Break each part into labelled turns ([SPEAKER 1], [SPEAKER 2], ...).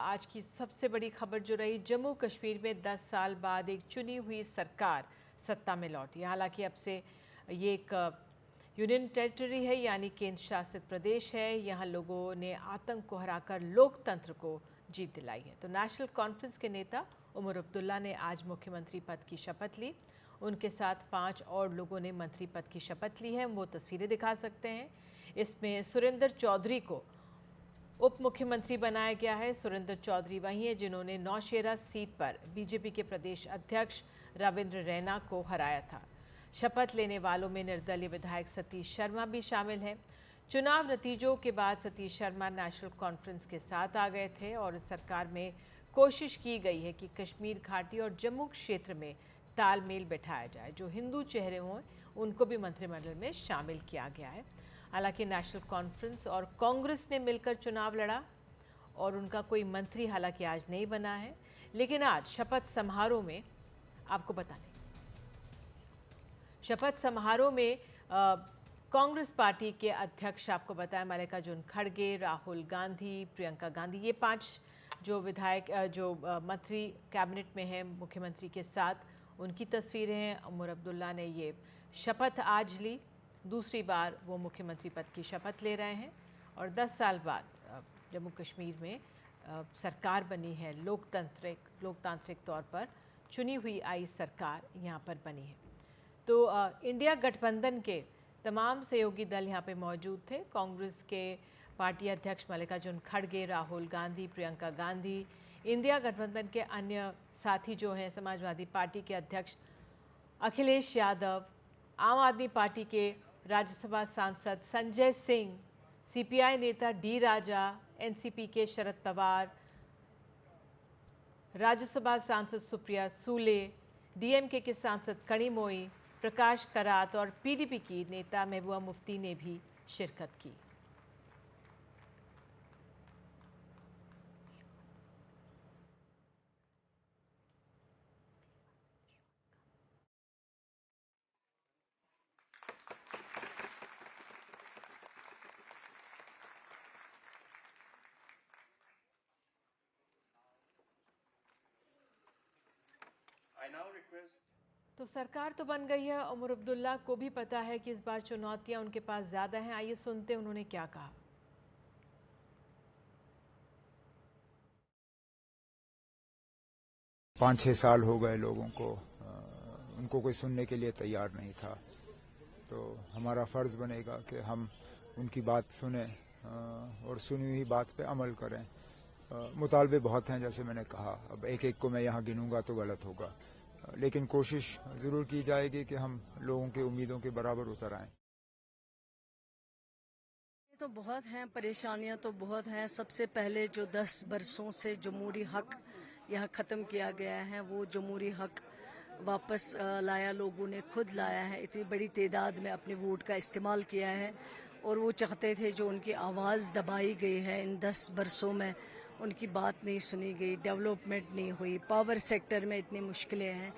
[SPEAKER 1] आज की सबसे बड़ी खबर जो रही, जम्मू कश्मीर में 10 साल बाद एक चुनी हुई सरकार सत्ता में लौटी। हालांकि अब से ये एक यूनियन टेरिटरी है, यानी केंद्र शासित प्रदेश है। यहाँ लोगों ने आतंक को हराकर लोकतंत्र को जीत दिलाई है। तो नेशनल कॉन्फ्रेंस के नेता उमर अब्दुल्ला ने आज मुख्यमंत्री पद की शपथ ली। उनके साथ 5 और लोगों ने मंत्री पद की शपथ ली है। वो तस्वीरें दिखा सकते हैं। इसमें सुरेंद्र चौधरी को उप मुख्यमंत्री बनाया गया है। सुरेंद्र चौधरी वही हैं जिन्होंने नौशेरा सीट पर बीजेपी के प्रदेश अध्यक्ष रविंद्र रैना को हराया था। शपथ लेने वालों में निर्दलीय विधायक सतीश शर्मा भी शामिल हैं। चुनाव नतीजों के बाद सतीश शर्मा नेशनल कॉन्फ्रेंस के साथ आ गए थे और इस सरकार में कोशिश की गई है कि कश्मीर घाटी और जम्मू क्षेत्र में तालमेल बैठाया जाए। जो हिंदू चेहरे हों उनको भी मंत्रिमंडल में शामिल किया गया है। हालांकि नेशनल कॉन्फ्रेंस और कांग्रेस ने मिलकर चुनाव लड़ा और उनका कोई मंत्री हालांकि आज नहीं बना है। लेकिन आज शपथ समारोह में आपको बता दें, शपथ समारोह में कांग्रेस पार्टी के अध्यक्ष आपको बताया मल्लिकार्जुन खड़गे, राहुल गांधी, प्रियंका गांधी, ये 5 जो विधायक जो मंत्री कैबिनेट में हैं मुख्यमंत्री के साथ, उनकी तस्वीरें हैं। उमर अब्दुल्ला ने ये शपथ आज ली। दूसरी बार वो मुख्यमंत्री पद की शपथ ले रहे हैं और 10 साल बाद जम्मू कश्मीर में सरकार बनी है। लोकतांत्रिक तौर पर चुनी हुई आई सरकार यहाँ पर बनी है। तो इंडिया गठबंधन के तमाम सहयोगी दल यहाँ पे मौजूद थे। कांग्रेस के पार्टी अध्यक्ष मल्लिकार्जुन खड़गे, राहुल गांधी, प्रियंका गांधी, इंडिया गठबंधन के अन्य साथी जो हैं समाजवादी पार्टी के अध्यक्ष अखिलेश यादव, आम आदमी पार्टी के राज्यसभा सांसद संजय सिंह, सीपीआई नेता डी राजा, एनसीपी के शरद पवार, राज्यसभा सांसद सुप्रिया सूले, डीएमके के सांसद कनिमोई, प्रकाश करात और पीडीपी की नेता महबूबा मुफ्ती ने भी शिरकत की। तो सरकार तो बन गई है। उमर अब्दुल्ला को भी पता है कि इस बार चुनौतियां उनके पास ज़्यादा हैं। आइए सुनते हैं उन्होंने क्या कहा।
[SPEAKER 2] 5-6 साल हो गए लोगों को, उनको कोई सुनने के लिए तैयार नहीं था। तो हमारा फ़र्ज़ बनेगा कि हम उनकी बात सुने और सुनी हुई बात पे अमल करें। मुतालबे बहुत हैं, जैसे मैंने कहा। अब एक एक को मैं यहाँ गिनूंगा तो गलत होगा, लेकिन कोशिश ज़रूर की जाएगी कि हम लोगों की उम्मीदों के बराबर उतर आएँ।
[SPEAKER 3] तो बहुत हैं, परेशानियां तो बहुत हैं। सबसे पहले जो 10 बरसों से जमहूरी हक यहाँ ख़त्म किया गया है, वो जमहूरी हक वापस लाया, लोगों ने खुद लाया है। इतनी बड़ी तादाद में अपने वोट का इस्तेमाल किया है और वो चाहते थे जो उनकी आवाज़ दबाई गई है इन 10 बरसों में, उनकी बात नहीं सुनी गई, डेवलपमेंट नहीं हुई। पावर सेक्टर में इतनी मुश्किलें हैं,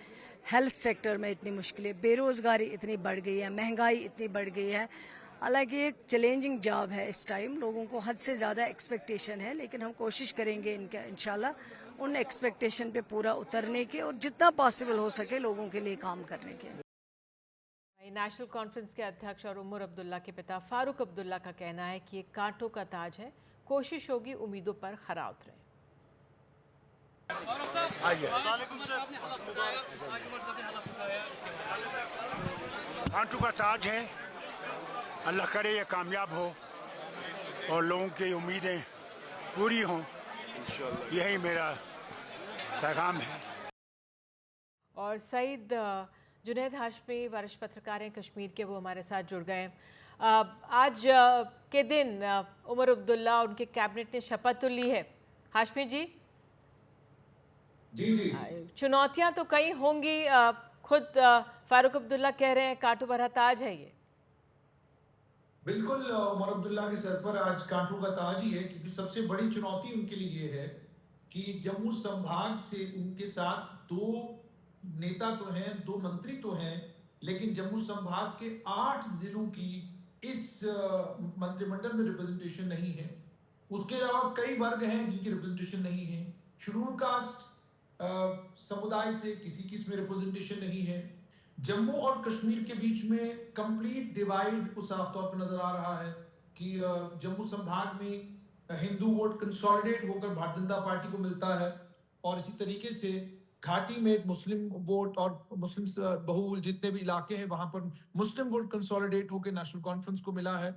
[SPEAKER 3] हेल्थ सेक्टर में इतनी मुश्किलें, बेरोज़गारी इतनी बढ़ गई है, महंगाई इतनी बढ़ गई है। हालांकि एक चैलेंजिंग जॉब है इस टाइम, लोगों को हद से ज़्यादा एक्सपेक्टेशन है, लेकिन हम कोशिश करेंगे इनका इंशाल्लाह उन एक्सपेक्टेशन पे पूरा उतरने के और जितना पॉसिबल हो सके लोगों के लिए काम करने के।
[SPEAKER 1] नेशनल कॉन्फ्रेंस के अध्यक्ष और उमर अब्दुल्ला के पिता फारूक अब्दुल्ला का कहना है कि ये कांटों का ताज है। कोशिश होगी उम्मीदों पर खरा उतरे।
[SPEAKER 4] कांटों का ताज है, अल्लाह करे ये कामयाब हो और लोगों की उम्मीदें पूरी हों, यही मेरा पैगाम है।
[SPEAKER 1] और सईद जुनैद हाशमी वरिष्ठ पत्रकार हैं कश्मीर के, वो हमारे साथ जुड़ गए हैं। आज के दिन उमर अब्दुल्ला और उनके कैबिनेट ने शपथ तो ली है। हाशमी जी,
[SPEAKER 5] जी
[SPEAKER 1] चुनौतियां तो कई होंगी। खुद फारूक अब्दुल्ला कह रहे हैं कांटों भरा ताज है ये।
[SPEAKER 5] बिल्कुल, उमर अब्दुल्ला के सर पर आज कांटों का ताज ही है, क्योंकि सबसे बड़ी चुनौती उनके लिए ये है कि जम्मू संभाग से उनके साथ 2 नेता तो हैं, 2 मंत्री तो हैं, लेकिन जम्मू संभाग के 8 जिलों की इस मंत्रिमंडल में रिप्रेजेंटेशन नहीं है। उसके अलावा कई वर्ग हैं जिनकी रिप्रेजेंटेशन नहीं है। शेड्यूल कास्ट समुदाय से किसी की इसमें रिप्रेजेंटेशन नहीं है। जम्मू और कश्मीर के बीच में कंप्लीट डिवाइड को साफ तौर पर नजर आ रहा है कि जम्मू संभाग में हिंदू वोट कंसोलिडेट होकर भारतीय जनता पार्टी को मिलता है, और इसी तरीके से घाटी में मुस्लिम वोट और मुस्लिम बहुल जितने भी इलाके हैं वहां पर मुस्लिम वोट कंसोलिडेट होकर नेशनल कॉन्फ्रेंस को मिला है।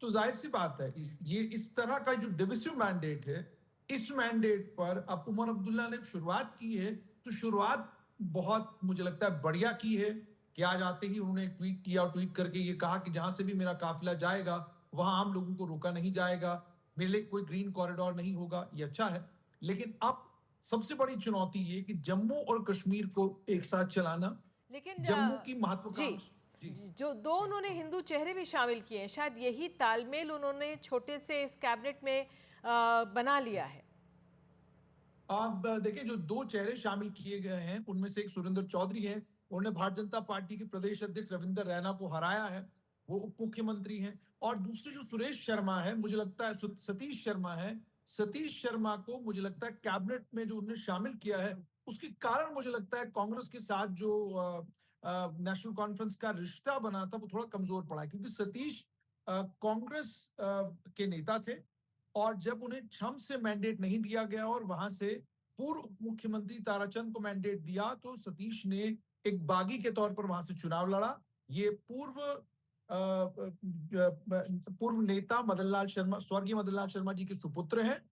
[SPEAKER 5] तो जाहिर सी बात है ये इस तरह का जो डिविसिव मैंडेट है, इस मैंडेट पर अब उमर अब्दुल्ला ने शुरुआत की है, तो शुरुआत बहुत मुझे लगता है बढ़िया की है कि आज आते ही उन्होंने ट्वीट किया और ट्वीट करके ये कहा कि जहां से भी मेरा काफिला जाएगा वहां आम लोगों को रोका नहीं जाएगा, मेरे लिए कोई ग्रीन कॉरिडोर नहीं होगा। ये अच्छा है, लेकिन अब सबसे बड़ी चुनौती ये कि जम्मू और कश्मीर को एक साथ चलाना,
[SPEAKER 1] लेकिन
[SPEAKER 5] जम्मू की
[SPEAKER 1] जी,
[SPEAKER 5] महत्वाकांक्षा।
[SPEAKER 1] जो दो उन्होंने हिंदू चेहरे भी शामिल किए हैं, शायद यही तालमेल उन्होंने छोटे से इस कैबिनेट में बना लिया है।
[SPEAKER 5] आप देखिए, जो दो चेहरे शामिल किए गए हैं उनमें से एक सुरेंद्र चौधरी हैं, उन्होंने भारतीय जनता पार्टी के प्रदेश अध्यक्ष रविंदर रैना को हराया है, वो उप मुख्यमंत्री हैं। और दूसरे जो सुरेश शर्मा है, मुझे लगता है सतीश शर्मा है, सतीश शर्मा को मुझे लगता है कैबिनेट में जो उन्होंने शामिल किया है उसके कारण मुझे लगता है कांग्रेस के साथ जो नेशनल कॉन्फ्रेंस का रिश्ता बना था वो थोड़ा कमजोर पड़ा, क्योंकि सतीश कांग्रेस के नेता थे, और जब उन्हें छम से मैंडेट नहीं दिया गया और वहां से पूर्व मुख्यमंत्री ताराचंद को मैंडेट दिया, तो सतीश ने एक बागी के तौर पर वहां से चुनाव लड़ा। ये पूर्व नेता मदनलाल शर्मा, स्वर्गीय मदनलाल शर्मा जी के सुपुत्र हैं,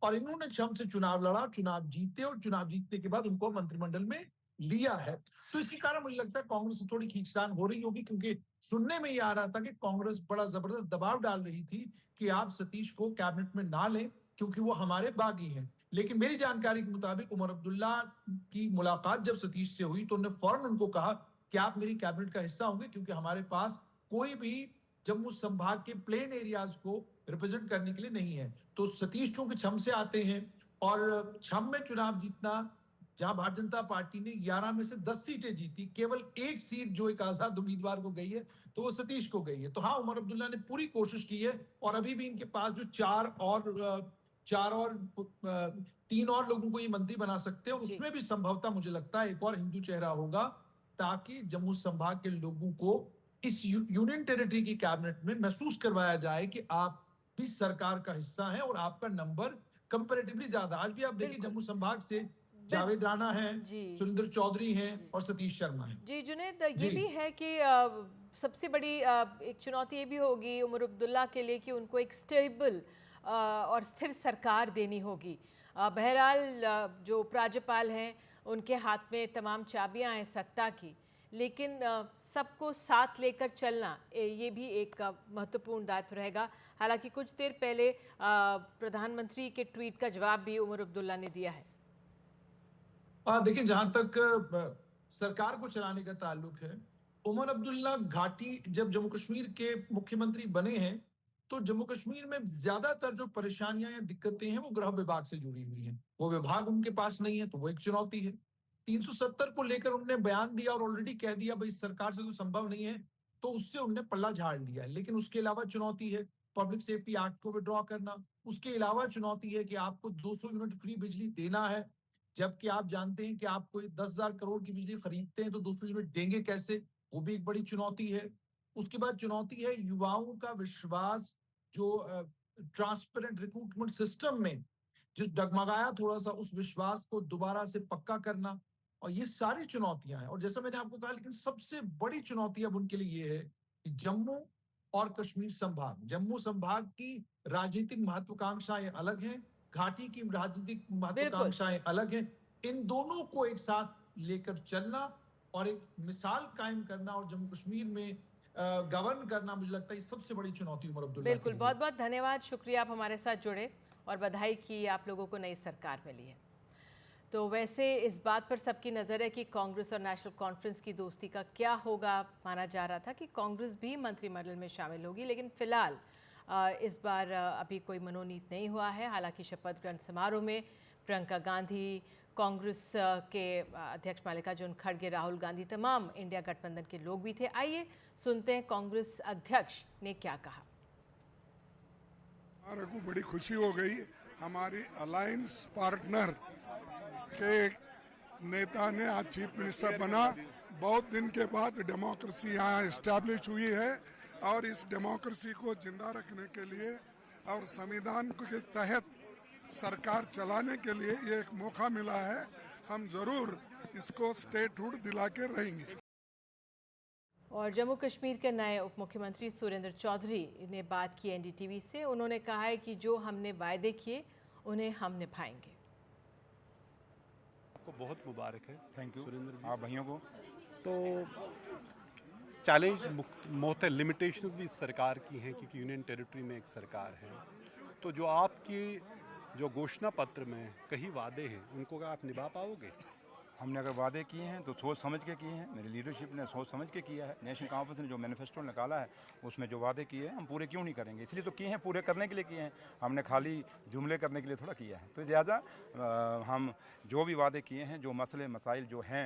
[SPEAKER 5] और इन्होंने छम से चुनाव लड़ा, चुनाव जीते, और चुनाव जीतने के बाद उनको मंत्रिमंडल में लिया है। तो इसके कारण मुझे लगता है कांग्रेस से थोड़ी खींचतान हो रही होगी, क्योंकि सुनने में ये आ रहा था कि कांग्रेस बड़ा जबरदस्त दबाव डाल रही थी कि आप सतीश को कैबिनेट में ना लें क्योंकि वो हमारे बागी हैं। लेकिन मेरी जानकारी के मुताबिक उमर अब्दुल्ला की मुलाकात जब सतीश से हुई तो उन्होंने फौरन उनको कहा कि आप मेरी कैबिनेट का हिस्सा होंगे, क्योंकि हमारे पास कोई भी जम्मू संभाग के प्लेन एरियाज को रिप्रेजेंट करने के लिए नहीं है। तो सतीश चूंकि छम से आते हैं, और छम में चुनाव जीतना, जहां भारतीय जनता पार्टी ने 11 में से 10 सीटें जीती, केवल एक सीट जो एक आजाद उम्मीदवार को गई है तो वो सतीश को गई है। तो हाँ, उमर अब्दुल्ला ने पूरी कोशिश की है, और अभी भी इनके पास जो तीन और लोगों को ये मंत्री बना सकते हैं, और उसमें भी संभवतः मुझे लगता है एक और हिंदू चेहरा होगा, ताकि जम्मू संभाग के लोगों को इस यूनियन टेरिटरी की कैबिनेट में महसूस करवाया जाए कि आप भी सरकार का हिस्सा हैं और आपका नंबर कंपैरेटिवली ज्यादा। आज भी आप देखिए जम्मू संभाग से जावेद राणा हैं, सुरेंद्र चौधरी हैं और सतीश शर्मा हैं।
[SPEAKER 1] जी जुनैद, ये भी है कि सबसे बड़ी एक चुनौती ये भी होगी उमर अब्दुल्ला के लिए कि उनको एक स्टेबल और स्थिर सरकार देनी होगी। बहरहाल जो उपराज्यपाल हैं उनके हाथ में तमाम चाबियां हैं सत्ता की, लेकिन सबको साथ लेकर चलना ये भी एक महत्वपूर्ण दायित्व रहेगा। हालांकि कुछ देर पहले प्रधानमंत्री के ट्वीट का जवाब भी उमर अब्दुल्ला ने दिया है।
[SPEAKER 5] देखिए, जहां तक सरकार को चलाने का ताल्लुक है, उमर अब्दुल्ला घाटी जब जम्मू कश्मीर के मुख्यमंत्री बने हैं तो जम्मू कश्मीर में ज्यादातर जो परेशानियां या दिक्कतें हैं वो गृह विभाग से जुड़ी हुई हैं। वो विभाग उनके पास नहीं है, तो वो एक चुनौती है। 370 को लेकर उन्होंने बयान दिया और ऑलरेडी कह दिया भाई सरकार से तो संभव नहीं है, तो उससे उन्होंने पल्ला झाड़ लिया। लेकिन उसके अलावा चुनौती है पब्लिक सेफ्टी एक्ट को विड्रॉ करना, उसके अलावा चुनौती है कि आपको 200 यूनिट फ्री बिजली देना है, जबकि आप जानते हैं कि आप कोई 10,000 करोड़ की बिजली खरीदते हैं तो 200 यूनिट देंगे कैसे, वो भी एक बड़ी चुनौती है। उसके बाद चुनौती है युवाओं का विश्वास, जो ट्रांसपेरेंट रिक्रूटमेंट सिस्टम में जो डगमगाया थोड़ा सा, उस विश्वास को दोबारा से पक्का करना। और ये सारी चुनौतियां हैं, और जैसा मैंने आपको कहा, लेकिन सबसे बड़ी चुनौती अब उनके लिए ये है कि जम्मू और कश्मीर संभाग, जम्मू संभाग की राजनीतिक महत्वाकांक्षाएं अलग हैं, घाटी की राजनीतिक महत्वाकांक्षाएं अलग हैं। इन दोनों को एक साथ लेकर चलना और एक मिसाल कायम करना और जम्मू कश्मीर में गवर्न करना, मुझे लगता है ये सबसे बड़ी चुनौती उमर अब्दुल्ला।
[SPEAKER 1] बिल्कुल, बहुत बहुत धन्यवाद, शुक्रिया आप हमारे साथ जुड़े, और बधाई कि आप लोगों को नई सरकार मिली है। तो वैसे इस बात पर सबकी नज़र है कि कांग्रेस और नेशनल कॉन्फ्रेंस की दोस्ती का क्या होगा। माना जा रहा था कि कांग्रेस भी मंत्रिमंडल में शामिल होगी, लेकिन फिलहाल इस बार अभी कोई मनोनीत नहीं हुआ है। हालांकि शपथ ग्रहण समारोह में प्रियंका गांधी, कांग्रेस के अध्यक्ष मल्लिकार्जुन खड़गे, राहुल गांधी, तमाम इंडिया गठबंधन के लोग भी थे। आइए सुनते हैं कांग्रेस अध्यक्ष ने क्या कहा।
[SPEAKER 6] हमारे को बड़ी खुशी हो गई, हमारी अलायंस पार्टनर के नेता ने आज चीफ मिनिस्टर बना। बहुत दिन के बाद डेमोक्रेसी यहाँ इस्टेब्लिश हुई है और इस डेमोक्रेसी को जिंदा रखने के लिए और संविधान के तहत सरकार चलाने के लिए ये एक मौका मिला है। हम जरूर इसको स्टेटहुड दिला के रहेंगे।
[SPEAKER 1] और जम्मू कश्मीर के नए उप मुख्यमंत्री सुरेंद्र चौधरी ने बात की एनडीटीवी से। उन्होंने कहा है कि जो हमने वायदे किए उन्हें हम निभाएंगे।
[SPEAKER 7] आपको बहुत मुबारक है।
[SPEAKER 8] थैंक यू
[SPEAKER 7] सुरेंद्र जी।
[SPEAKER 8] आप भैया को।
[SPEAKER 7] तो चैलेंज मुख्त लिमिटेशंस भी इस सरकार की हैं क्योंकि यूनियन टेरिटरी में एक सरकार है। तो जो आपकी जो घोषणा पत्र में कई वादे हैं उनको क्या आप निभा पाओगे?
[SPEAKER 8] हमने अगर वादे किए हैं तो सोच समझ के किए हैं। मेरी लीडरशिप ने सोच समझ के किया है। नेशनल कॉन्फ्रेंस ने जो मैनिफेस्टो निकाला है उसमें जो वादे किए हैं हम पूरे क्यों नहीं करेंगे? इसलिए तो किए हैं, पूरे करने के लिए किए हैं। हमने खाली जुमले करने के लिए थोड़ा किया है। तो लिहाजा हम जो भी वादे किए हैं, जो मसले मसाइल जो हैं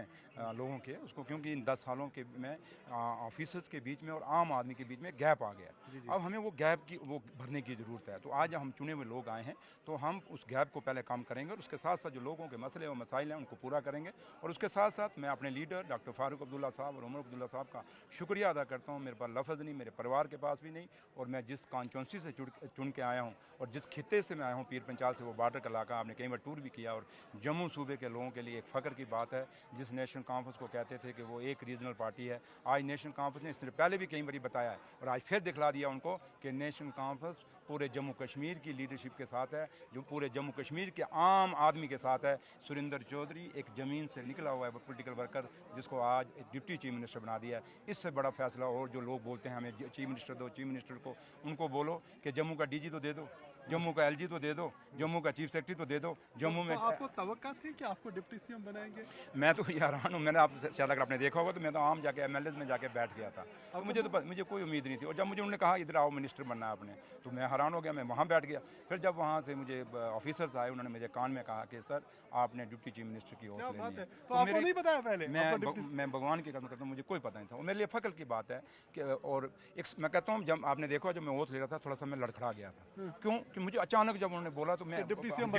[SPEAKER 8] लोगों के, उसको क्योंकि इन 10 सालों के में ऑफिसर्स के बीच में और आम आदमी के बीच में गैप आ गया। अब हमें वो गैप की वो भरने की ज़रूरत है। तो आज हम चुने हुए लोग आए हैं तो हम उस गैप को पहले काम करेंगे और उसके साथ साथ जो लोगों के मसले और मसाइल हैं उनको पूरा करेंगे। और उसके साथ साथ मैं अपने लीडर डॉक्टर फारूक अब्दुल्ला साहब और उमर अब्दुल्ला साहब का शुक्रिया अदा करता हूँ। मेरे पास लफ्ज़ नहीं, मेरे परिवार के पास भी नहीं। और मैं जिस कॉन्स्टिट्यूंसी से चुन के आया हूँ और जिस खित्ते से मैं आया हूँ, पीर पंचाल से, वो बॉर्डर का इलाका, आपने कई बार टूर भी किया। और जम्मू सूबे के लोगों के लिए एक फ़ख्र की बात है। जिस नेशनल कॉन्फ्रेंस को कहते थे कि वो एक रीजनल पार्टी है, आज नेशनल कॉन्फ्रेंस ने इससे पहले भी कई बार बताया है और आज फिर दिखला दिया उनको कि नेशनल कॉन्फ्रेंस पूरे जम्मू कश्मीर की लीडरशिप के साथ है, जो पूरे जम्मू कश्मीर के आम आदमी के साथ है। सुरेंद्र चौधरी एक ज़मीन से निकला हुआ है पॉलिटिकल वर्कर, जिसको आज एक डिप्टी चीफ मिनिस्टर बना दिया है। इससे बड़ा फैसला और जो लोग बोलते हैं हमें चीफ मिनिस्टर दो, चीफ मिनिस्टर को, उनको बोलो कि जम्मू का डीजी तो दे दो, जम्मू का एलजी तो दे दो, जम्मू का चीफ सेक्रेटरी तो दे दो। जम्मू में
[SPEAKER 7] आपको तवक्का थी कि आपको डिप्टी सीएम बनाएंगे?
[SPEAKER 8] मैं तो हैरान हूँ। मैंने आप शायद अगर आपने देखा होगा तो मैं तो आम जाके एमएलएस में जाके बैठ गया था। तो मुझे कोई उम्मीद नहीं थी। और जब मुझे उन्होंने कहा इधर आओ मिनिस्टर बनना है आपने, तो मैं हैरान हो गया। मैं वहाँ बैठ गया। फिर जब वहाँ से मुझे ऑफिसर्स आए, उन्होंने मुझे कान में कहा कि सर आपने डिप्टी चीफ मिनिस्टर की ओथ लेनी है।
[SPEAKER 7] तो आपको नहीं बताया पहले?
[SPEAKER 8] मैं भगवान की कसम करता हूँ, मुझे कोई पता नहीं था। और मेरे लिए फ़ख्र की बात है कि और एक मैं कहता हूँ, जब आपने देखा जब मैं ओथ ले रहा था थोड़ा सा मैं लड़खड़ा गया था। क्यों कि मुझे अचानक जब उन्होंने बोला तो मैं
[SPEAKER 7] डिप्टी सीएम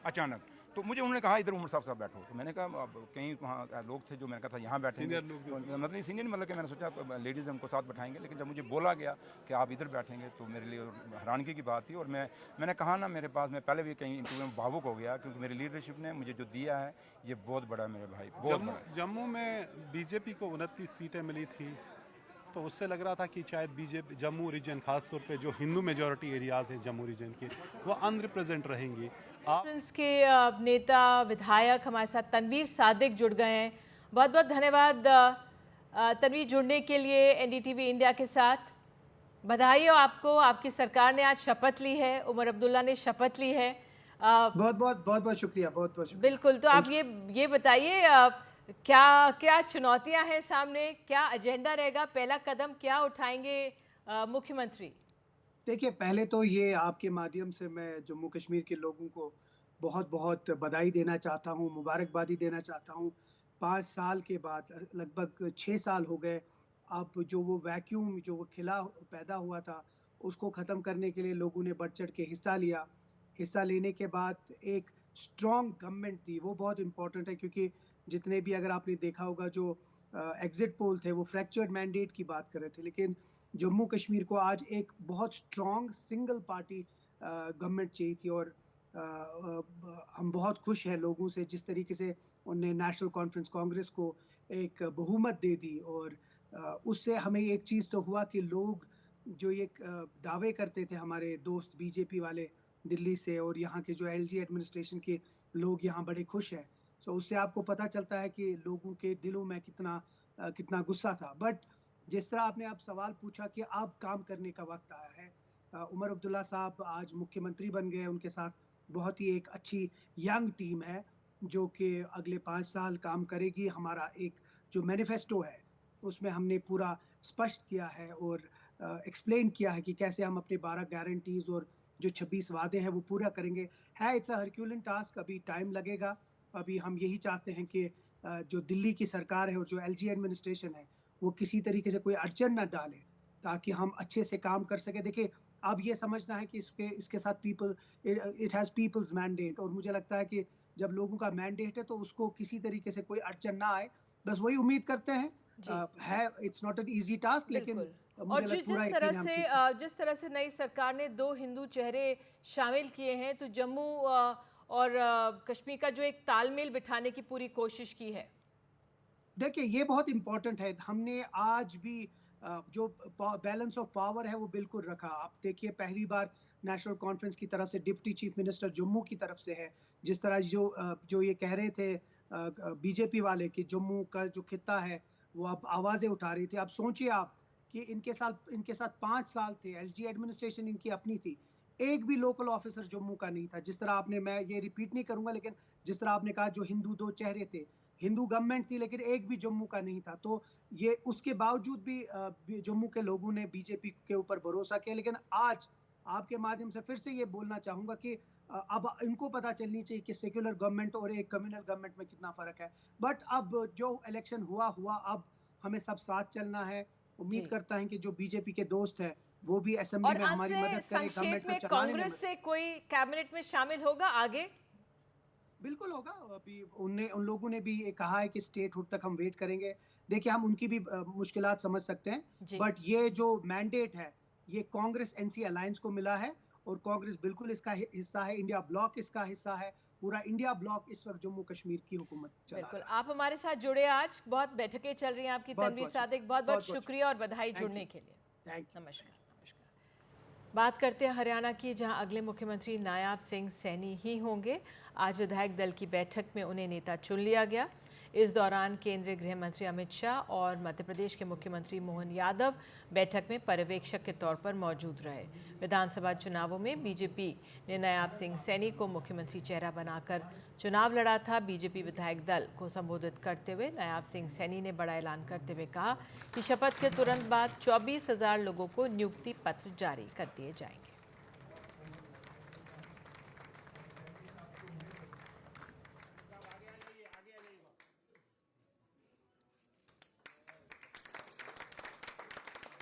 [SPEAKER 8] अचानक तो मुझे उन्होंने कहा इधर उमर साहब बैठो। तो मैंने कहा अब कहीं वहाँ लोग थे जो मैंने कहा था यहाँ बैठेंगे, मतलब नहीं सीनियर, मतलब कि मैंने सोचा लेडीज़ हमको साथ बैठाएंगे। लेकिन जब मुझे बोला गया कि आप इधर बैठेंगे तो मेरे लिए हैरानगी की बात थी। और मैंने कहा ना, मेरे पास मैं पहले भी कहीं इंटरव्यू में भावुक हो गया क्योंकि मेरी लीडरशिप ने मुझे जो दिया है ये बहुत बड़ा है मेरे भाई, बहुत बड़ा।
[SPEAKER 7] जम्मू में बीजेपी को 29 सीटें मिली थी तो उससे लग रहा था कि शायद बीजेपी जम्मू रीजन, खासतौर पे जो हिंदू मेजॉरिटी एरियाज़ हैं जम्मू रीजन के, वो अनरिप्रेजेंट रहेंगी।
[SPEAKER 1] कॉन्फ्रेंस के नेता विधायक हमारे साथ तनवीर सादिक जुड़ गए हैं। बहुत बहुत धन्यवाद तनवीर जुड़ने के लिए एनडीटीवी इंडिया के साथ। बधाई हो आपको, आपकी सरकार ने आज शपथ ली है, उमर अब्दुल्ला ने शपथ ली है।
[SPEAKER 9] बहुत बहुत शुक्रिया, बहुत शुक्रिया।
[SPEAKER 1] बिल्कुल, तो आप ये बताइए क्या क्या चुनौतियां हैं सामने, क्या एजेंडा रहेगा, पहला कदम क्या उठाएंगे मुख्यमंत्री?
[SPEAKER 9] देखिए, पहले तो ये आपके माध्यम से मैं जम्मू कश्मीर के लोगों को बहुत बहुत बधाई देना चाहता हूँ, मुबारकबादी देना चाहता हूँ। 5 साल के बाद, लगभग 6 साल हो गए, अब जो वो वैक्यूम जो वो खिला पैदा हुआ था उसको ख़त्म करने के लिए लोगों ने बढ़ चढ़ के हिस्सा लिया। हिस्सा लेने के बाद एक स्ट्रॉन्ग गवर्नमेंट थी, वो बहुत इम्पोर्टेंट है क्योंकि जितने भी, अगर आपने देखा होगा, जो एग्जिट पोल थे वो फ्रैक्चर्ड मैंडेट की बात कर रहे थे। लेकिन जम्मू कश्मीर को आज एक बहुत स्ट्रॉन्ग सिंगल पार्टी गवर्नमेंट चाहिए थी। और हम बहुत खुश हैं लोगों से जिस तरीके से उन्होंने नेशनल कॉन्फ्रेंस कांग्रेस को एक बहुमत दे दी। और उससे हमें एक चीज़ तो हुआ कि लोग जो ये दावे करते थे, हमारे दोस्त बीजेपी वाले दिल्ली से और यहाँ के जो एलजी एडमिनिस्ट्रेशन के लोग यहाँ बड़े खुश हैं। तो उससे आपको पता चलता है कि लोगों के दिलों में कितना गुस्सा था। बट जिस तरह आपने आप सवाल पूछा कि अब काम करने का वक्त आया है, उमर अब्दुल्ला साहब आज मुख्यमंत्री बन गए। उनके साथ बहुत ही एक अच्छी यंग टीम है जो कि अगले 5 साल काम करेगी। हमारा एक जो मैनिफेस्टो है उसमें हमने पूरा स्पष्ट किया है और एक्सप्लेन किया है कि कैसे हम अपने 12 गारंटीज़ और जो 26 वादे हैं वो पूरा करेंगे। इट्स अ हरक्यूलिन टास्क, अभी टाइम लगेगा। अभी हम यही चाहते हैं कि जो दिल्ली की सरकार है और जो एलजी एडमिनिस्ट्रेशन है वो किसी तरीके से कोई अड़चन ना डाले ताकि हम अच्छे से काम कर सके। देखिए, अब ये समझना है कि इसके साथ इट हैज़ पीपल्स मैंडेट, और मुझे लगता है कि जब लोगों का मैंडेट है तो उसको किसी तरीके से कोई अड़चन ना आए, बस वही उम्मीद करते हैं। है it's not an easy task, लेकिन
[SPEAKER 1] और जिस तरह से नई सरकार ने 2 हिंदू चेहरे शामिल किए हैं, तो जम्मू और कश्मीर का जो एक तालमेल बिठाने की पूरी कोशिश की है।
[SPEAKER 9] देखिए, ये बहुत इम्पोर्टेंट है। हमने आज भी जो बैलेंस ऑफ पावर है वो बिल्कुल रखा। आप देखिए, पहली बार नेशनल कॉन्फ्रेंस की तरफ से डिप्टी चीफ मिनिस्टर जम्मू की तरफ से है। जिस तरह जो ये कह रहे थे बीजेपी वाले कि जम्मू का जो खित्ता है वो अब आवाज़ें उठा रही थी। अब सोचिए आप कि इनके साथ 5 साल थे, एलजी एडमिनिस्ट्रेशन इनकी अपनी थी, एक भी लोकल ऑफिसर जम्मू का नहीं था। जिस तरह आपने, मैं ये रिपीट नहीं करूंगा, लेकिन जिस तरह आपने कहा जो हिंदू 2 चेहरे थे, हिंदू गवर्नमेंट थी लेकिन एक भी जम्मू का नहीं था। तो ये उसके बावजूद भी जम्मू के लोगों ने बीजेपी के ऊपर भरोसा किया। लेकिन आज आपके माध्यम से फिर से ये बोलना चाहूँगा कि अब इनको पता चलनी चाहिए कि सेक्युलर गवर्नमेंट और एक कम्युनल गवर्नमेंट में कितना फ़र्क है। बट अब जो इलेक्शन हुआ, अब हमें सब साथ चलना है। उम्मीद करता है कि जो बीजेपी के दोस्त हैं वो भी असेंबली में हमारी मदद करें।
[SPEAKER 1] संक्षेप में, कांग्रेस से कोई कैबिनेट में शामिल होगा आगे?
[SPEAKER 9] बिल्कुल होगा। अभी उन लोगों ने भी कहा है कि स्टेट हुड तक हम वेट करेंगे। देखिए, हम उनकी भी मुश्किलात समझ सकते हैं, बट ये जो मैंडेट है ये कांग्रेस एनसी अलायंस को मिला है और कांग्रेस बिल्कुल इसका हिस्सा है। इंडिया ब्लॉक इसका हिस्सा है। पूरा इंडिया ब्लॉक इस वक्त जम्मू कश्मीर की हुकूमत चला रहा है।
[SPEAKER 1] बिल्कुल, आप हमारे साथ जुड़े आज, बहुत बैठकें चल रही हैं आपकी। तनवीर सादिक, बहुत बहुत शुक्रिया और बधाई जुड़ने के लिए। नमस्कार। बात करते हैं हरियाणा की, जहां अगले मुख्यमंत्री नायाब सिंह सैनी ही होंगे। आज विधायक दल की बैठक में उन्हें नेता चुन लिया गया। इस दौरान केंद्रीय गृह मंत्री अमित शाह और मध्य प्रदेश के मुख्यमंत्री मोहन यादव बैठक में पर्यवेक्षक के तौर पर मौजूद रहे। विधानसभा चुनावों में बीजेपी ने नायाब सिंह सैनी को मुख्यमंत्री चेहरा बनाकर चुनाव लड़ा था। बीजेपी विधायक दल को संबोधित करते हुए नायाब सिंह सैनी ने बड़ा ऐलान करते हुए कहा कि शपथ के तुरंत बाद 24,000 लोगों को नियुक्ति पत्र जारी कर दिए जाएंगे।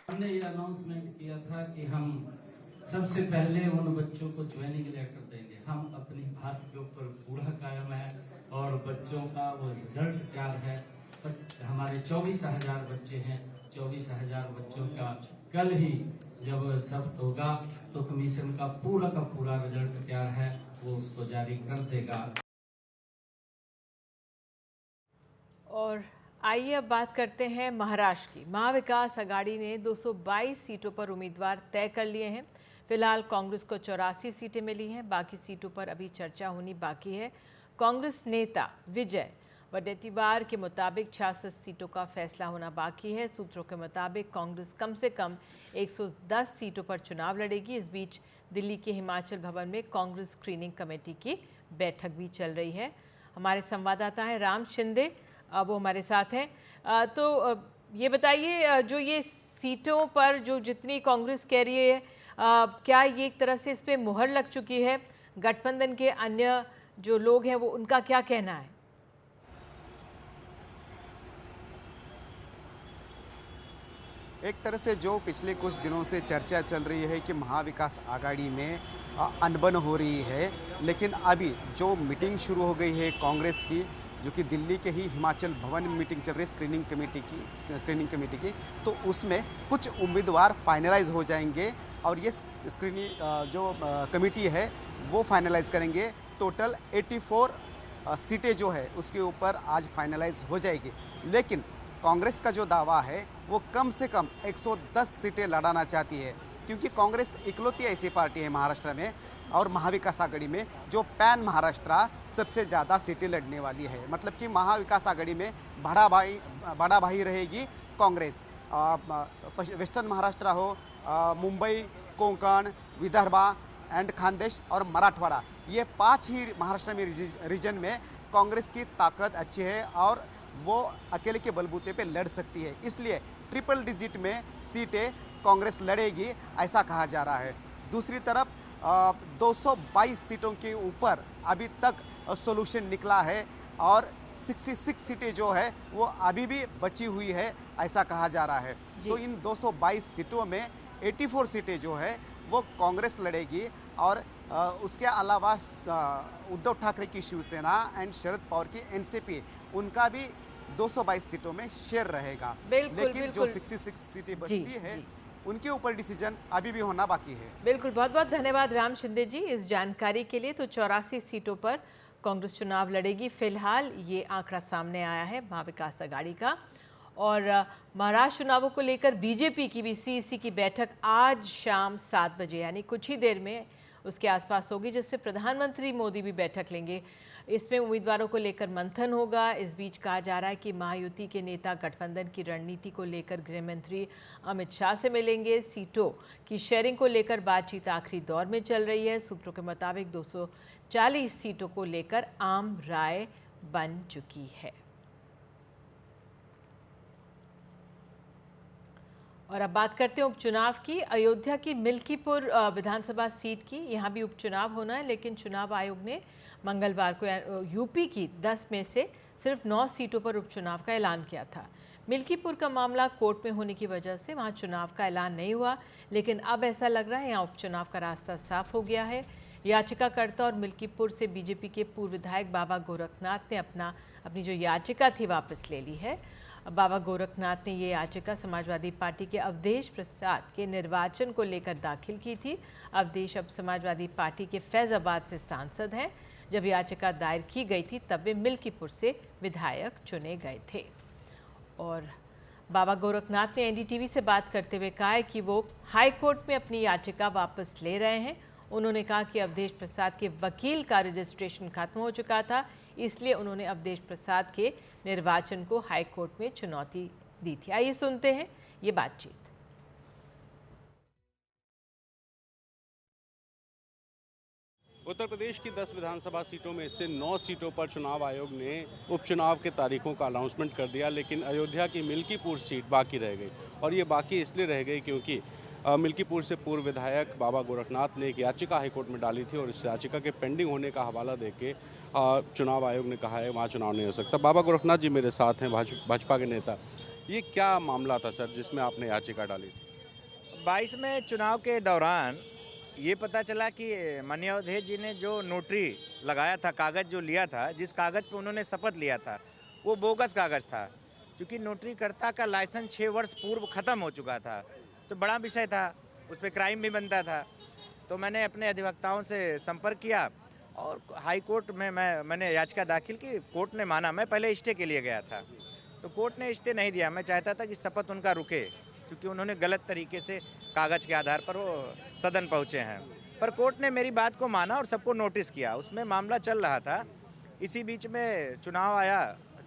[SPEAKER 10] हमने ये अनाउंसमेंट किया था कि हम सबसे पहले उन बच्चों को ज्वाइनिंग लेटर देंगे। हम अपनी बात के ऊपर पूरा कायम है और बच्चों का वो रिजल्ट तैयार है। हमारे 24,000 बच्चे हैं। 24,000 बच्चों का कल ही जब सब होगा तो कमीशन का पूरा रिजल्ट तैयार है, वो उसको जारी कर देगा।
[SPEAKER 1] और आइए अब बात करते हैं महाराष्ट्र की। महाविकास आघाड़ी ने 222 सीटों पर उम्मीदवार तय कर लिए हैं। फिलहाल कांग्रेस को 84 सीटें मिली हैं, बाकी सीटों पर अभी चर्चा होनी बाकी है। कांग्रेस नेता विजय वडेट्टीवार के मुताबिक 66 सीटों का फैसला होना बाकी है। सूत्रों के मुताबिक कांग्रेस कम से कम 110 सीटों पर चुनाव लड़ेगी। इस बीच दिल्ली के हिमाचल भवन में कांग्रेस स्क्रीनिंग कमेटी की बैठक भी चल रही है। हमारे संवाददाता हैं राम शिंदे, वो हमारे साथ हैं। तो ये बताइए, जो ये सीटों पर जो जितनी कांग्रेस कह रही है, क्या ये एक तरह से इस पे मुहर लग चुकी है? गठबंधन के अन्य जो लोग हैं वो उनका क्या कहना है?
[SPEAKER 11] एक तरह से जो पिछले कुछ दिनों से चर्चा चल रही है कि महाविकास आघाड़ी में अनबन हो रही है, लेकिन अभी जो मीटिंग शुरू हो गई है कांग्रेस की, जो कि दिल्ली के ही हिमाचल भवन में मीटिंग चल रही है स्क्रीनिंग कमेटी की, तो उसमें कुछ उम्मीदवार फाइनलाइज हो जाएंगे और ये स्क्रीनिंग जो कमेटी है वो फाइनलाइज करेंगे। टोटल 84 सीटें जो है उसके ऊपर आज फाइनलाइज हो जाएगी। लेकिन कांग्रेस का जो दावा है वो कम से कम 110 सीटें लड़ाना चाहती है, क्योंकि कांग्रेस इकलौती ऐसी पार्टी है महाराष्ट्र में और महाविकास आघाड़ी में जो पैन महाराष्ट्र सबसे ज़्यादा सीटें लड़ने वाली है। मतलब कि महाविकास आघाड़ी में बड़ा भाई रहेगी कांग्रेस। वेस्टर्न महाराष्ट्र हो, मुंबई, कोंकण, विदर्भा एंड खानदेश और मराठवाड़ा, ये 5 ही महाराष्ट्र में रीजन में कांग्रेस की ताकत अच्छी है और वो अकेले के बलबूते पे लड़ सकती है। इसलिए ट्रिपल डिजिट में सीटें कांग्रेस लड़ेगी ऐसा कहा जा रहा है। दूसरी तरफ 222 सीटों के ऊपर अभी तक सॉल्यूशन निकला है और 66 सीटें जो है वो अभी भी बची हुई है ऐसा कहा जा रहा है। तो इन 222 सीटों में 84 सीटें जो है वो कांग्रेस लड़ेगी और उसके अलावा उद्धव ठाकरे की शिवसेना एंड शरद पवार की एनसीपी, उनका भी 222 सीटों में शेयर रहेगा। लेकिन जो 66 सीटें बचती है उनके ऊपर डिसीजन अभी भी होना बाकी है।
[SPEAKER 1] बिल्कुल, बहुत बहुत धन्यवाद राम शिंदे जी इस जानकारी के लिए। तो 84 सीटों पर कांग्रेस चुनाव लड़ेगी। फिलहाल ये आंकड़ा सामने आया है महाविकास आघाड़ी का। और महाराष्ट्र चुनावों को लेकर बीजेपी की भी सीईसी की बैठक आज शाम 7 बजे यानी कुछ ही देर में उसके आसपास होगी, जिसमें प्रधानमंत्री मोदी भी बैठक लेंगे। इसमें उम्मीदवारों को लेकर मंथन होगा। इस बीच कहा जा रहा है कि महायुति के नेता गठबंधन की रणनीति को लेकर गृह मंत्री अमित शाह से मिलेंगे। सीटों की शेयरिंग को लेकर बातचीत आखिरी दौर में चल रही है। सूत्रों के मुताबिक 240 सीटों को लेकर आम राय बन चुकी है। और अब बात करते हैं उपचुनाव की। अयोध्या की मिल्कीपुर विधानसभा सीट की, यहाँ भी उपचुनाव होना है, लेकिन चुनाव आयोग ने मंगलवार को यूपी की 10 में से सिर्फ 9 सीटों पर उपचुनाव का ऐलान किया था। मिल्कीपुर का मामला कोर्ट में होने की वजह से वहाँ चुनाव का ऐलान नहीं हुआ, लेकिन अब ऐसा लग रहा है यहाँ उपचुनाव का रास्ता साफ हो गया है। याचिकाकर्ता और मिल्कीपुर से बीजेपी के पूर्व विधायक बाबा गोरखनाथ ने अपनी जो याचिका थी वापस ले ली है। बाबा गोरखनाथ ने ये याचिका समाजवादी पार्टी के अवधेश प्रसाद के निर्वाचन को लेकर दाखिल की थी। अवधेश अब समाजवादी पार्टी के फैजाबाद से सांसद हैं। जब याचिका दायर की गई थी तब वे मिल्कीपुर से विधायक चुने गए थे। और बाबा गोरखनाथ ने एनडीटीवी से बात करते हुए कहा है कि वो हाई कोर्ट में अपनी याचिका वापस ले रहे हैं। उन्होंने कहा कि अवधेश प्रसाद के वकील का रजिस्ट्रेशन खत्म हो चुका था, इसलिए उन्होंने अवधेश प्रसाद के निर्वाचन को हाई कोर्ट में चुनौती दी थी। आइए सुनते हैं ये बातचीत।
[SPEAKER 12] उत्तर प्रदेश की 10 विधानसभा सीटों में से 9 सीटों पर चुनाव आयोग ने उपचुनाव के तारीखों का अनाउंसमेंट कर दिया, लेकिन अयोध्या की मिल्कीपुर सीट बाकी रह गई। और ये बाकी इसलिए रह गई क्योंकि मिल्कीपुर से पूर्व विधायक बाबा गोरखनाथ ने एक याचिका हाईकोर्ट में डाली थी और इस याचिका के पेंडिंग होने का हवाला देके चुनाव आयोग ने कहा है वहाँ चुनाव नहीं हो सकता। बाबा गोरखनाथ जी मेरे साथ हैं, भाजपा के नेता। ये क्या मामला था सर जिसमें आपने याचिका डाली थी?
[SPEAKER 13] 22 में चुनाव के दौरान ये पता चला कि माननीय अवधेश जी ने जो नोटरी लगाया था, कागज़ जो लिया था, जिस कागज़ पे उन्होंने शपथ लिया था वो बोगस कागज़ था, क्योंकि नोटरीकर्ता का लाइसेंस 6 वर्ष पूर्व ख़त्म हो चुका था। तो बड़ा विषय था, उस पर क्राइम भी बनता था। तो मैंने अपने अधिवक्ताओं से संपर्क किया और हाई कोर्ट में मैंने याचिका दाखिल की। कोर्ट ने माना। मैं पहले स्टे के लिए गया था तो कोर्ट ने स्टे नहीं दिया। मैं चाहता था कि शपथ उनका रुके, क्योंकि उन्होंने गलत तरीके से कागज़ के आधार पर वो सदन पहुँचे हैं। पर कोर्ट ने मेरी बात को माना और सबको नोटिस किया। उसमें मामला चल रहा था। इसी बीच में चुनाव आया।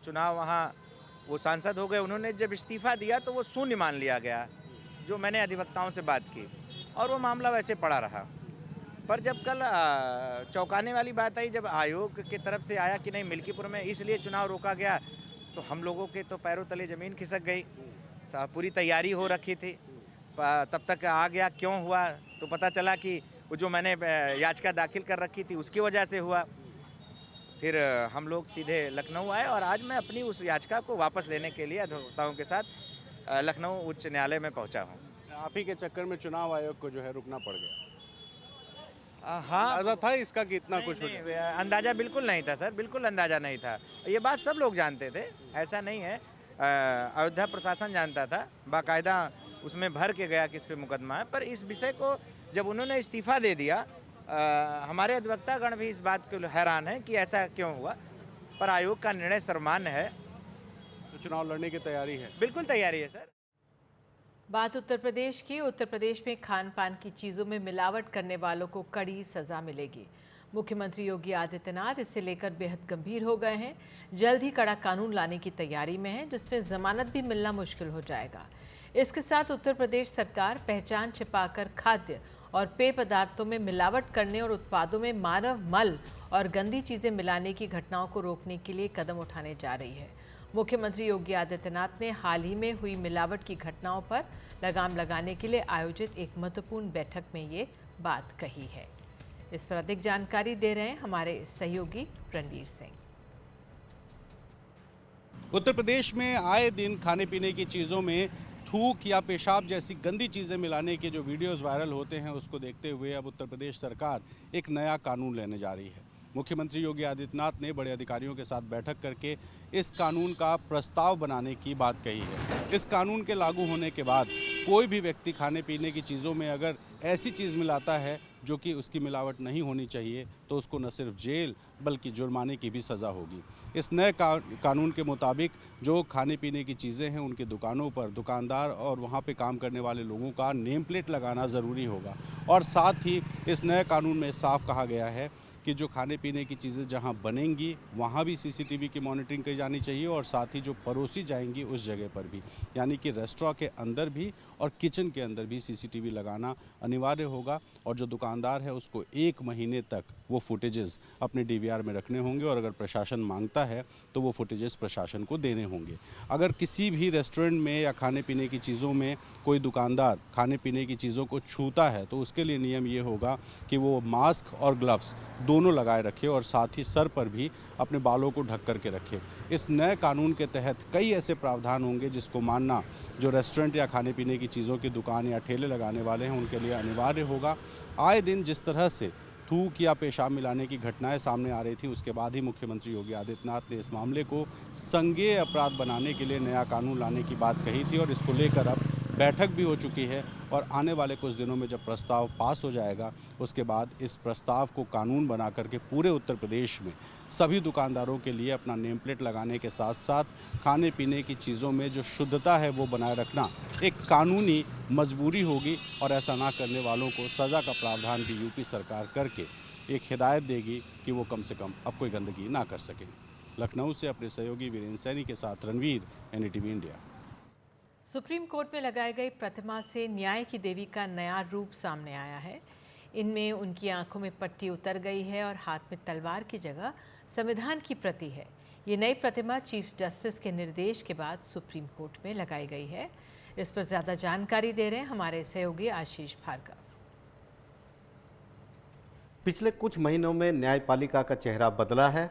[SPEAKER 13] चुनाव वहाँ वो सांसद हो गए। उन्होंने जब इस्तीफ़ा दिया तो वो शून्य मान लिया गया, जो मैंने अधिवक्ताओं से बात की, और वो मामला वैसे पड़ा रहा। पर जब कल चौंकाने वाली बात आई, जब आयोग की तरफ से आया कि नहीं मिल्कीपुर में इसलिए चुनाव रोका गया, तो हम लोगों के तो पैरों तले ज़मीन खिसक गई। पूरी तैयारी हो रखी थी, तब तक आ गया। क्यों हुआ? तो पता चला कि वो जो मैंने याचिका दाखिल कर रखी थी उसकी वजह से हुआ। फिर हम लोग सीधे लखनऊ आए और आज मैं अपनी उस याचिका को वापस लेने के लिए अधिवक्ताओं के साथ लखनऊ उच्च न्यायालय में पहुंचा हूं।
[SPEAKER 12] आप ही के चक्कर में चुनाव आयोग को जो है रुकना पड़ गया।
[SPEAKER 13] हाँ,
[SPEAKER 12] अंदाजा था इसका कि इतना कुछ हो
[SPEAKER 13] जाए? अंदाजा बिल्कुल नहीं था सर, बिल्कुल अंदाजा नहीं था। ये बात सब लोग जानते थे, ऐसा नहीं है। अयोध्या प्रशासन जानता था, बाकायदा उसमें भर के गया किस पे मुकदमा है। पर इस विषय को जब उन्होंने इस्तीफ़ा दे दिया, हमारे अधिवक्तागण भी इस बात को हैरान है कि ऐसा क्यों हुआ। पर आयोग का निर्णय सर्वमान्य है।
[SPEAKER 12] तो चुनाव लड़ने की तैयारी है?
[SPEAKER 13] बिल्कुल तैयारी है सर।
[SPEAKER 1] बात उत्तर प्रदेश की। उत्तर प्रदेश में खान पान की चीज़ों में मिलावट करने वालों को कड़ी सज़ा मिलेगी। मुख्यमंत्री योगी आदित्यनाथ इससे लेकर बेहद गंभीर हो गए हैं। जल्द ही कड़ा कानून लाने की तैयारी में है, जिसमें जमानत भी मिलना मुश्किल हो जाएगा। इसके साथ उत्तर प्रदेश सरकार पहचान छिपाकर खाद्य और पेय पदार्थों में मिलावट करने और उत्पादों में मानव मल और गंदी चीज़ें मिलाने की घटनाओं को रोकने के लिए कदम उठाने जा रही है। मुख्यमंत्री योगी आदित्यनाथ ने हाल ही में हुई मिलावट की घटनाओं पर लगाम लगाने के लिए आयोजित एक महत्वपूर्ण बैठक में ये बात कही है। इस पर अधिक जानकारी दे रहे हैं हमारे सहयोगी रणवीर सिंह।
[SPEAKER 12] उत्तर प्रदेश में आए दिन खाने पीने की चीज़ों में थूक या पेशाब जैसी गंदी चीज़ें मिलाने के जो वीडियोस वायरल होते हैं, उसको देखते हुए अब उत्तर प्रदेश सरकार एक नया कानून लेने जा रही है। मुख्यमंत्री योगी आदित्यनाथ ने बड़े अधिकारियों के साथ बैठक करके इस कानून का प्रस्ताव बनाने की बात कही है। इस कानून के लागू होने के बाद कोई भी व्यक्ति खाने पीने की चीज़ों में अगर ऐसी चीज़ मिलाता है जो कि उसकी मिलावट नहीं होनी चाहिए, तो उसको न सिर्फ जेल बल्कि जुर्माने की भी सज़ा होगी। इस नए कानून के मुताबिक जो खाने पीने की चीज़ें हैं, उनकी दुकानों पर दुकानदार और वहाँ पे काम करने वाले लोगों का नेम प्लेट लगाना ज़रूरी होगा। और साथ ही इस नए कानून में साफ कहा गया है कि जो खाने पीने की चीज़ें जहां बनेंगी वहां भी सीसीटीवी की मॉनिटरिंग की जानी चाहिए, और साथ ही जो परोसी जाएंगी उस जगह पर भी, यानी कि रेस्टोरेंट के अंदर भी और किचन के अंदर भी सीसीटीवी लगाना अनिवार्य होगा। और जो दुकानदार है उसको 1 महीने तक वो फुटेजेस अपने डीवीआर में रखने होंगे, और अगर प्रशासन मांगता है तो वो फुटेजेस प्रशासन को देने होंगे। अगर किसी भी रेस्टोरेंट में या खाने पीने की चीज़ों में कोई दुकानदार खाने पीने की चीज़ों को छूता है, तो उसके लिए नियम ये होगा कि वो मास्क और ग्लव्स दोनों लगाए रखे, और साथ ही सर पर भी अपने बालों को ढक कर के रखे। इस नए कानून के तहत कई ऐसे प्रावधान होंगे जिसको मानना जो रेस्टोरेंट या खाने पीने की चीज़ों की दुकान या ठेले लगाने वाले हैं उनके लिए अनिवार्य होगा। आए दिन जिस तरह से थूक या पेशाब मिलाने की घटनाएं सामने आ रही थी, उसके बाद ही मुख्यमंत्री योगी आदित्यनाथ ने इस मामले को संज्ञेय अपराध बनाने के लिए नया कानून लाने की बात कही थी, और इसको लेकर अब बैठक भी हो चुकी है। और आने वाले कुछ दिनों में जब प्रस्ताव पास हो जाएगा, उसके बाद इस प्रस्ताव को कानून बना करके पूरे उत्तर प्रदेश में सभी दुकानदारों के लिए अपना नेम प्लेट लगाने के साथ साथ खाने पीने की चीज़ों में जो शुद्धता है वो बनाए रखना एक कानूनी मजबूरी होगी, और ऐसा ना करने वालों को सज़ा का प्रावधान भी यूपी सरकार करके एक हिदायत देगी कि वो कम से कम अब कोई गंदगी ना कर सकें। लखनऊ से अपने सहयोगी वीरेंद्र सैनी के साथ Ranveer, NDTV India.
[SPEAKER 1] Supreme court में लगाई गई प्रतिमा से न्याय की देवी का नया रूप सामने आया है। इनमें उनकी आंखों में पट्टी उतर गई है और हाथ में तलवार की जगह संविधान की प्रति है। ये नई प्रतिमा चीफ जस्टिस के निर्देश के बाद सुप्रीम कोर्ट में लगाई गई है। इस पर ज़्यादा जानकारी दे रहे हैं हमारे सहयोगी आशीष भार्गव।
[SPEAKER 14] पिछले कुछ महीनों में न्यायपालिका का चेहरा बदला है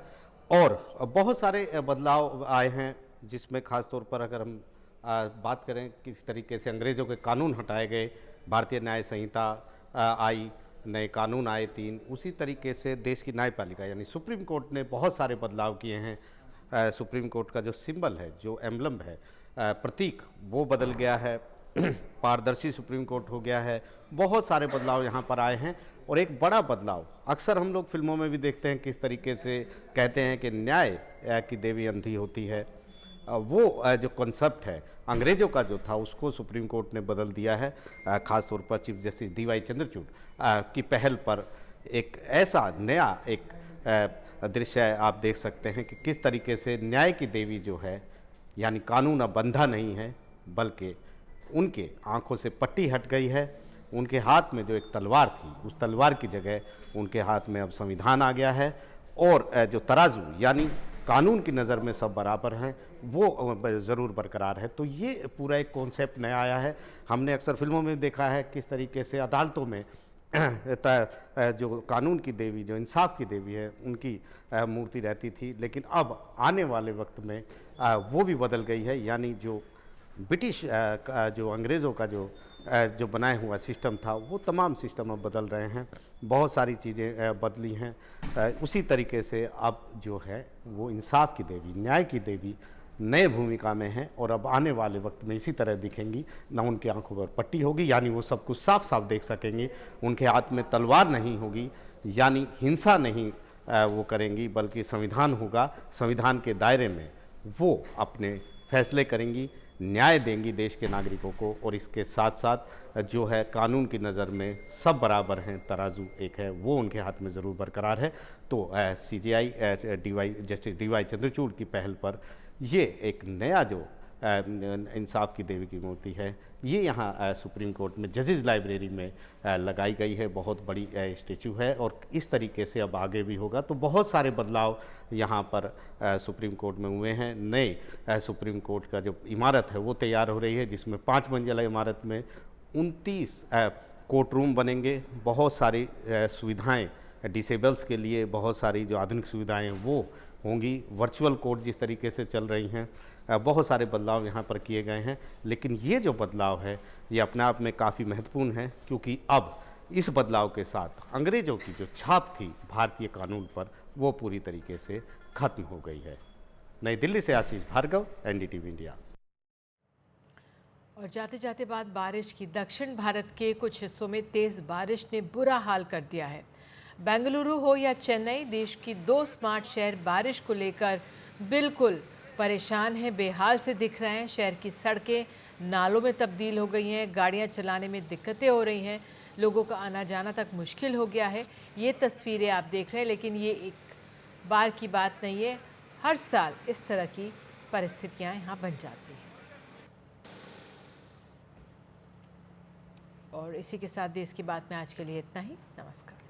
[SPEAKER 14] और बहुत सारे बदलाव आए हैं, जिसमें खासतौर पर अगर हम बात करें किस तरीके से अंग्रेज़ों के कानून हटाए गए, भारतीय न्याय संहिता आई, नए कानून आए 3, उसी तरीके से देश की न्यायपालिका यानी सुप्रीम कोर्ट ने बहुत सारे बदलाव किए हैं। सुप्रीम कोर्ट का जो सिंबल है, जो एम्बलम है, प्रतीक, वो बदल गया है। पारदर्शी सुप्रीम कोर्ट हो गया है। बहुत सारे बदलाव यहाँ पर आए हैं। और एक बड़ा बदलाव अक्सर हम लोग फिल्मों में भी देखते हैं, किस तरीके से कहते हैं कि न्याय की देवी अंधी होती है, वो जो कॉन्सेप्ट है अंग्रेज़ों का जो था उसको सुप्रीम कोर्ट ने बदल दिया है। ख़ास तौर पर चीफ जस्टिस DY चंद्रचूड़ की पहल पर एक ऐसा नया एक दृश्य आप देख सकते हैं कि किस तरीके से न्याय की देवी जो है, यानी कानून अब बंधा नहीं है, बल्कि उनके आंखों से पट्टी हट गई है। उनके हाथ में जो एक तलवार थी, उस तलवार की जगह उनके हाथ में अब संविधान आ गया है। और जो तराजू यानी कानून की नज़र में सब बराबर हैं, वो ज़रूर बरकरार है। तो ये पूरा एक कॉन्सेप्ट नया आया है। हमने अक्सर फिल्मों में देखा है किस तरीके से अदालतों में जो कानून की देवी, जो इंसाफ की देवी है, उनकी मूर्ति रहती थी, लेकिन अब आने वाले वक्त में वो भी बदल गई है। यानी जो ब्रिटिश जो अंग्रेज़ों का जो बनाया हुआ सिस्टम था, वो तमाम सिस्टम अब बदल रहे हैं। बहुत सारी चीज़ें बदली हैं। उसी तरीके से अब जो है वो इंसाफ की देवी, न्याय की देवी नए भूमिका में हैं, और अब आने वाले वक्त में इसी तरह दिखेंगी। ना उनकी आंखों पर पट्टी होगी, यानी वो सब कुछ साफ साफ देख सकेंगे। उनके हाथ में तलवार नहीं होगी, यानी हिंसा नहीं वो करेंगी, बल्कि संविधान होगा। संविधान के दायरे में वो अपने फैसले करेंगी, न्याय देंगी देश के नागरिकों को। और इसके साथ साथ जो है कानून की नज़र में सब बराबर हैं, तराजू एक है, वो उनके हाथ में ज़रूर बरकरार है। तो CJI जस्टिस DY चंद्रचूड़ की पहल पर ये एक नया जो इंसाफ की देवी की मूर्ति है, ये यहाँ सुप्रीम कोर्ट में जजेस लाइब्रेरी में लगाई गई है। बहुत बड़ी स्टैचू है, और इस तरीके से अब आगे भी होगा। तो बहुत सारे बदलाव यहाँ पर सुप्रीम कोर्ट में हुए हैं। नए सुप्रीम कोर्ट का जो इमारत है वो तैयार हो रही है, जिसमें 5 मंजिला इमारत में 29 कोर्ट रूम बनेंगे। बहुत सारी सुविधाएँ डिसेबल्स के लिए, बहुत सारी जो आधुनिक सुविधाएँ हैं वो होंगी। वर्चुअल कोर्ट जिस तरीके से चल रही हैं, बहुत सारे बदलाव यहाँ पर किए गए हैं, लेकिन ये जो बदलाव है ये अपने आप में काफ़ी महत्वपूर्ण है, क्योंकि अब इस बदलाव के साथ अंग्रेज़ों की जो छाप थी भारतीय कानून पर वो पूरी तरीके से खत्म हो गई है। नई दिल्ली से आशीष भार्गव, एनडीटीवी इंडिया।
[SPEAKER 1] और जाते जाते बात बारिश की। दक्षिण भारत के कुछ हिस्सों में तेज़ बारिश ने बुरा हाल कर दिया है। बेंगलुरु हो या चेन्नई, देश की 2 स्मार्ट शहर बारिश को लेकर बिल्कुल परेशान हैं, बेहाल से दिख रहे हैं। शहर की सड़कें नालों में तब्दील हो गई हैं, गाड़ियां चलाने में दिक्कतें हो रही हैं, लोगों का आना जाना तक मुश्किल हो गया है। ये तस्वीरें आप देख रहे हैं, लेकिन ये एक बार की बात नहीं है, हर साल इस तरह की परिस्थितियां यहाँ बन जाती हैं। और इसी के साथ देश की बात में आज के लिए इतना ही। नमस्कार।